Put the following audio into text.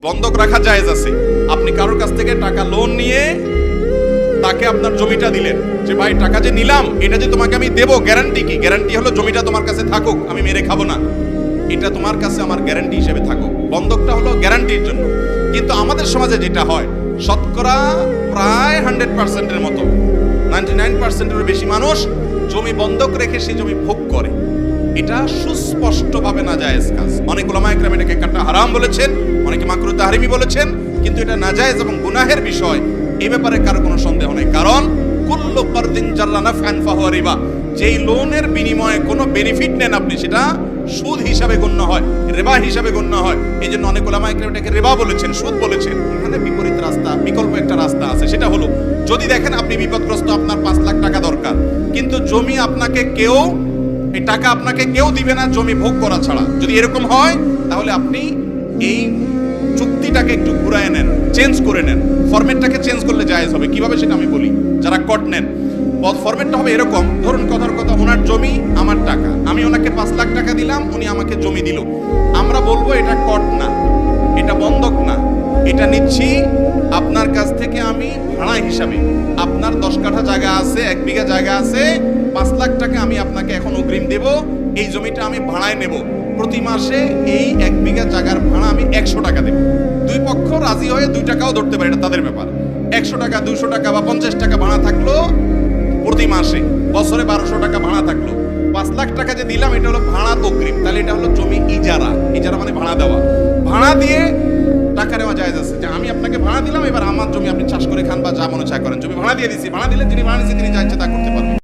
বন্ধক রাখা জায়েজ আছে। আপনি কারোর কাছ থেকে টাকা লোন নিয়ে তাকে আপনার জমিটা দিলেন, যে ভাই টাকা যে নিলাম এটা যে তোমাকে আমি দেবো, গ্যারান্টি কি? গ্যারান্টি হলো জমিটা তোমার কাছে থাকুক, আমি মেরে খাবো না, এটা তোমার কাছে আমার গ্যারান্টি হিসেবে থাকুক। বন্ধকটা হলো গ্যারান্টির জন্য। কিন্তু আমাদের সমাজে যেটা হয়, শতকরা প্রায় 100%-এর মতো, 99%-এরও বেশি মানুষ জমি বন্ধক রেখে সেই জমি ভোগ করে। এটা সুস্পষ্টভাবে নাজায়েজ কাজ। অনেক উলামা ইকরাম এটাকে কাটা হারাম বলেছেন, অনেকে মাকরুহ তাহরিমি বলেছেন, কিন্তু এটা নাজায়েজ এবং গুনাহের বিষয়, এই ব্যাপারে কারো কোনো সন্দেহ নেই। কারণ কুল্লু কারদিন জাররা নাফআন ফাহুয়া রিবা, যেই লোনের বিনিময়ে কোনো বেনিফিট নেন আপনি, সেটা সুদ হিসাবে গণ্য হয়, রিবা হিসাবে গণ্য হয়। এই জন্য অনেক উলামা ইকরাম এটাকে রিবা বলেছেন, সুদ বলেছেন। এখানে বিপরীত রাস্তা, বিকল্প একটা রাস্তা আছে। সেটা হলো, যদি দেখেন আপনি বিপদগ্রস্ত, আপনার 5 লাখ টাকা দরকার, কিন্তু জমি আপনাকে কেউ, এই টাকা আপনাকে কেউ দিবে না জমি ভোগ করা ছাড়া, যদি এরকম হয় তাহলে আপনি এই চুক্তিটাকে একটু ঘুরায় নেন, চেঞ্জ করে নেন, ফরম্যাটটাকে চেঞ্জ করলে জায়েজ হবে। কিভাবে সেটা আমি বলি। যারা কট নেন, ফরম্যাটটা হবে এরকম, ধরুন কথার কথা, ওনার জমি আমার টাকা, আমি ওনাকে 5 লাখ টাকা দিলাম, উনি আমাকে জমি দিল। আমরা বলবো এটা কট না, এটা বন্ধক না, এটা নিচ্ছি আপনার কাছ থেকে আমি ভাড়া হিসাবে। আপনার 10 কাঠা জায়গা আছে, 1 বিঘা জায়গা আছে, 5 লাখ টাকা আমি আপনাকে এখন অগ্রিম দেব, এই জমিটা আমি ভাড়ায় নেব। প্রতি মাসে এই 1 বিঘা জায়গার ভাড়া আমি 100 টাকা দেব। দুই পক্ষ রাজি হয়ে 2 টাকাও ধরতে পারে, এটা তাদের ব্যাপার। 100 টাকা, 200 টাকা বা 50 টাকা ভাড়া থাকলো প্রতি মাসে, বছরে 1200 টাকা ভাড়া থাকলো। 5 লাখ টাকা যে দিলাম, এটা হলো ভাড়ার অগ্রিম। তাহলে এটা হলো জমি ইজারা। ইজারা মানে ভাড়া দেওয়া। ভাড়া দিয়ে টাকা নেওয়া জায়েজ আছে, যে আমি আপনাকে ভাড়া দিলাম, এবার আমার জমি আপনি চাষ করে খান বা যা মনে চায় করেন। জমি ভাড়া দিয়ে দিছি, ভাড়া দিলে যিনি ভাড়া নিচ্ছে তিনি যা ইচ্ছে তা করতে পারবেন।